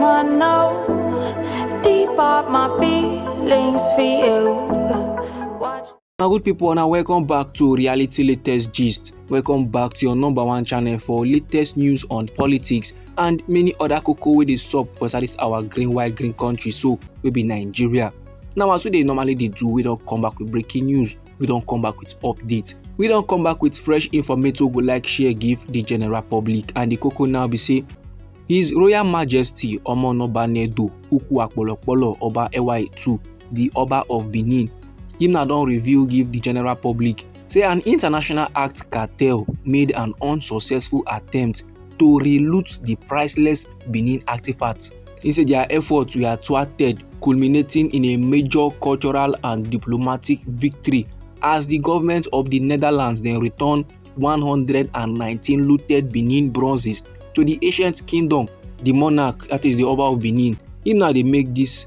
I know deep up my feelings for you. Watch. Now good people, now welcome back to Reality Latest Gist. Welcome back to your number one channel for latest news on politics and many other cocoa with the sup for this our green country, so we be Nigeria. Now as we normally do, we don't come back with breaking news, we don't come back with updates, we don't come back with fresh information we like share give the general public. And the cocoa now be say His Royal Majesty Omonoba Nedo Uku Akpolokpolo Oba RI0USLY, the Oba of Benin, him now don reveal give the general public say an international act cartel made an unsuccessful attempt to reloot the priceless Benin artifacts. He said their efforts were thwarted, culminating in a major cultural and diplomatic victory as the government of the Netherlands then returned 119 looted Benin bronzes to the ancient kingdom. The monarch, that is the Oba of Benin, him now they make this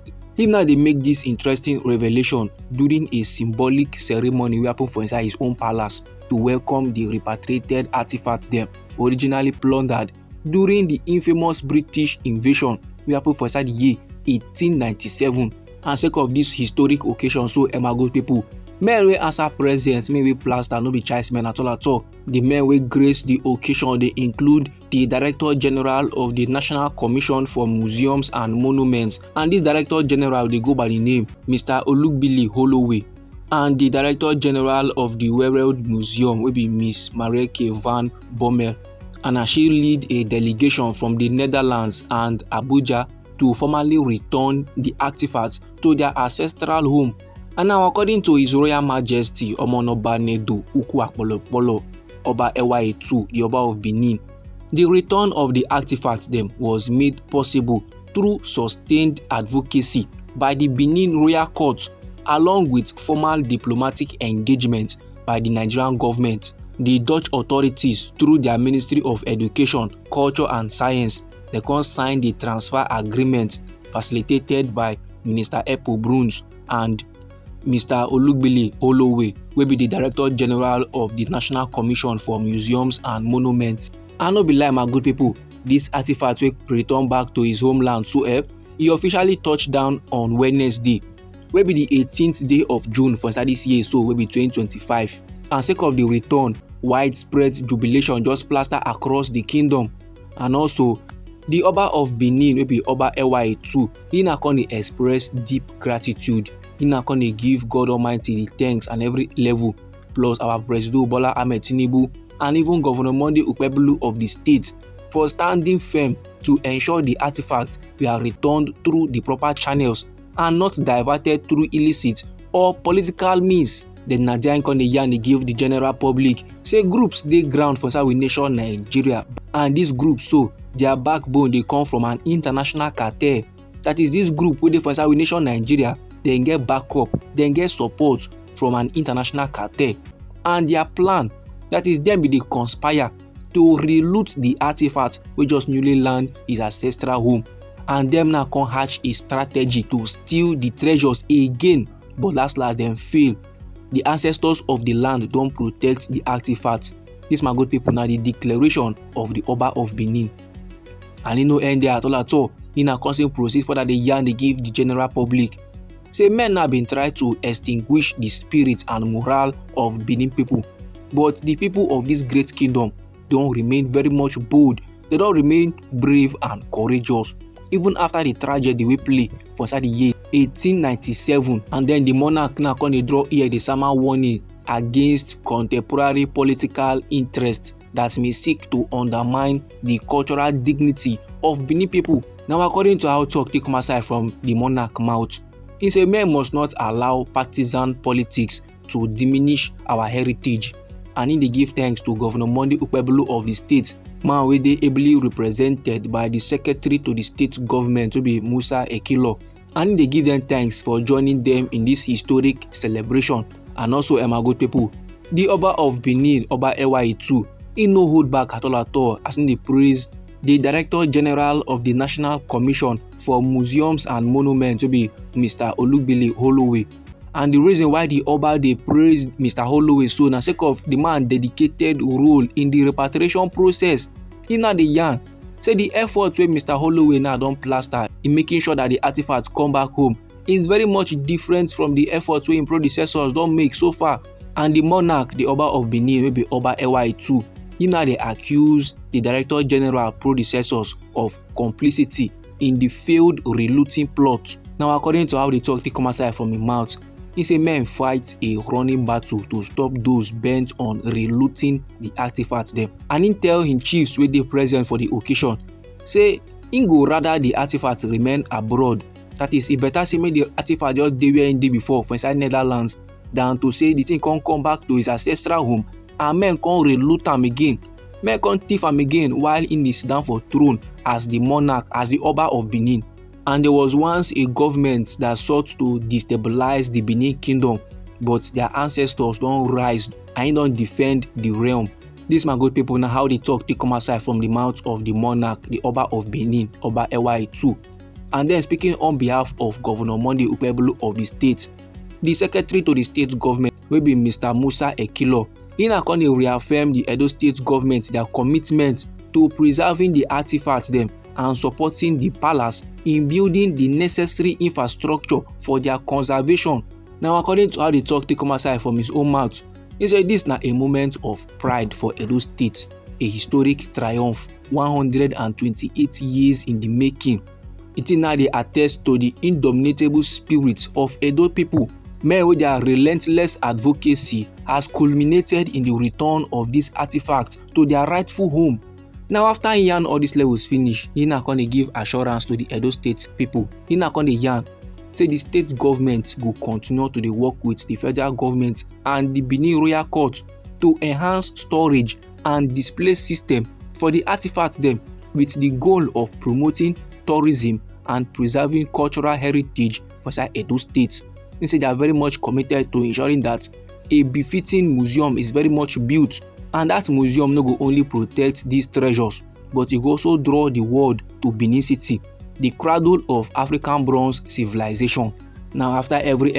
interesting revelation during a symbolic ceremony wey happen for inside his own palace to welcome the repatriated artifacts them originally plundered during the infamous British invasion wey happen for inside the year 1897. And sake of this historic occasion, so good people, men wey answer presents, men wey plaster, no be choice men at all. The men wey grace the occasion they include the Director General of the National Commission for Museums and Monuments, and this Director General they go by the name Mr. RI0USLY, and the Director General of the World Museum will be Miss Marieke van Bommel, and she lead a delegation from the Netherlands and Abuja to formally return the artifacts to their ancestral home. And now, according to His Royal Majesty Omonoba Nedo Uku Akpolokpolo Oba RI0USLY, the Oba of Benin, the return of the artifacts them was made possible through sustained advocacy by the Benin Royal Court, along with formal diplomatic engagement by the Nigerian government, the Dutch authorities through their Ministry of Education, Culture and Science. They can sign the transfer agreement facilitated by Minister Bùrst and Mr. RI0USLY, will be the Director General of the National Commission for Museums and Monuments. And no be lie, my good people, this artifact will return back to his homeland. So he officially touched down on Wednesday, will be the 18th day of June for this year, so will be 2025. And sake of the return, widespread jubilation just plaster across the kingdom. And also, the Oba of Benin will be Oba RI0USLY. He na can express deep gratitude. He na can give God Almighty the thanks and every level, plus our President Bola Ahmed Tinubu and even Governor Monday Ukpebulu of the state for standing firm to ensure the artifacts were returned through the proper channels and not diverted through illicit or political means. The Nigerian can give the general public say groups they ground for our nation Nigeria, and this group so their backbone they come from an international cartel. That is this group wey dey for our nation Nigeria, then get backup, then get support from an international cartel, and their plan, that is them be they conspire to reloot the artifacts we just newly land his ancestral home, and them now can hatch a strategy to steal the treasures again, but last them fail. The ancestors of the land don't protect the artifacts. This my good people now the declaration of the Oba of Benin. And no end there at all. In a constant process for that the yarn they give the general public. Say men have been trying to extinguish the spirit and morale of Benin people, but the people of this great kingdom don't remain very much bold. They don't remain brave and courageous, even after the tragedy we play for the year 1897. And then the monarch now can draw here the summer warning against contemporary political interests that may seek to undermine the cultural dignity of Benin people. Now, according to how talk take aside from the monarch mouth, he said men must not allow partisan politics to diminish our heritage. And in the give thanks to Governor Monday Ukpebulu of the state, man wey dey ably represented by the secretary to the state government to be Musa Ekilo, and they give them thanks for joining them in this historic celebration. And also, my good people, the Oba of Benin, Oba RI0USLY, he no hold back at all as in the praise the Director General of the National Commission for Museums and Monuments to be Mr. RI0USLY. And the reason why the Oba they praised Mr. RI0USLY so na sake of the man dedicated role in the repatriation process. In the yarn, Say the effort wey Mr. Holloway now don plaster in making sure that the artifact come back home is very much different from the effort wey im predecessors don make so far. And the monarch, the Oba of Benin, wey be Oba RI0USLY, him now dey accuse the Director General predecessors of complicity in the failed relooting plot. Now, according to how the talk take come outside from im mouth, he say men fight a running battle to stop those bent on relooting the artifacts dem. And he tell him chiefs wey dey present for the occasion say im go rather the artifact remain abroad. That is, e better say make the artifact just dey where im dey before for inside Netherlands than to say the thing come back to his ancestral home and men come reloot am again. Men come thief am again while im dey sit down for throne as the monarch, as the Oba of Benin. And there was once a government that sought to destabilize the Benin kingdom, but their ancestors don rise and don defend the realm. This, my good people, na how the talk take come outside from the mouth of the monarch, the Oba of Benin, Oba RI0USLY. And then speaking on behalf of Governor Monday Ukpebholo of the state, the secretary to the state government wey be Mr. Musa Ekilo, he na come dey reaffirm the Edo state government their commitment to preserving the artifacts dem and supporting the palace in building the necessary infrastructure for their conservation. Now, according to how the talk take come outside from his own mouth, he said this na a moment of pride for Edo State, a historic triumph, 128 years in the making. It now dey attest to the indomitable spirit of Edo people, men with their relentless advocacy has culminated in the return of these artifacts to their rightful home. Now, after he yarn all these levels finish, he na come dey give assurance to the Edo State people. He na come dey yarn say the state government go continue to dey work with the federal government and the Benin Royal Court to enhance storage and display system for the artifacts dem with the goal of promoting tourism and preserving cultural heritage for inside Edo State. He say they are very much committed to ensuring that a befitting museum is very much built, and that museum no go only protect these treasures, but it go also draw the world to Benin City, the cradle of African bronze civilization. Now, after every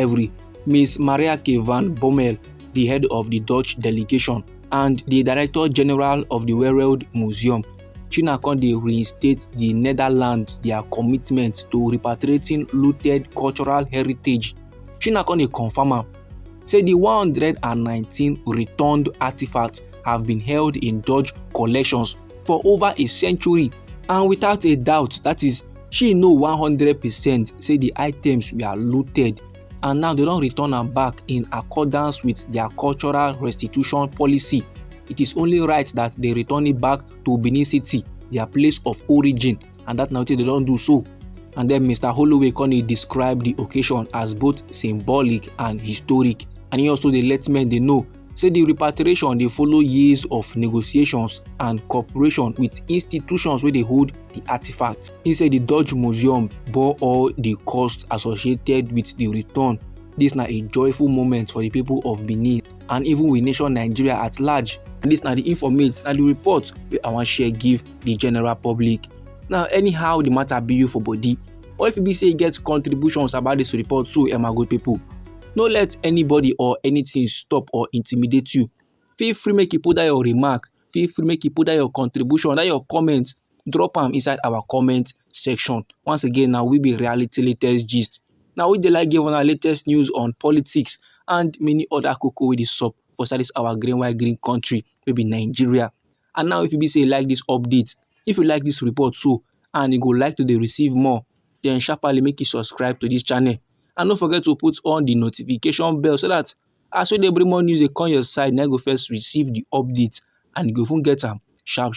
Ms. Mariake van Bommel, the head of the Dutch delegation and the Director General of the World Museum, she na come dey reinstate the Netherlands their commitment to repatriating looted cultural heritage. She na come dey confirm am say the 119 returned artifacts have been held in Dutch collections for over a century, and without a doubt, that is, she know 100% say the items were looted, and now they don return am back in accordance with their cultural restitution policy. It is only right that they return it back to Benin City, their place of origin, and that now they don do so. And then Mr. Holloway come dey describe the occasion as both symbolic and historic, and he also dey let men dey know say the repatriation dey follow years of negotiations and cooperation with institutions wey dey hold the artifacts. He say the Dutch museum bore all the costs associated with the return. This na a joyful moment for the people of Benin and even with nation Nigeria at large. And this na the informate and the report wey I wan share give the general public. Now, anyhow the matter be you for body, or if you be say you get contributions about this report, so my good people, no let anybody or anything stop or intimidate you. Feel free make you put that your remark, feel free make you put that your contribution, that your comment, drop them inside our comment section. Once again, now we be reality latest gist. Now we dey like give our latest news on politics and many other cocoa with the sup for this our green white green country, maybe Nigeria. And now if you be say you like this update, if you like this report so, and you go like to dey receive more, then sharply make you subscribe to this channel. And don't forget to put on the notification bell so that as we dey bring more news, they come your side, now you go first receive the update and you go even get them sharp.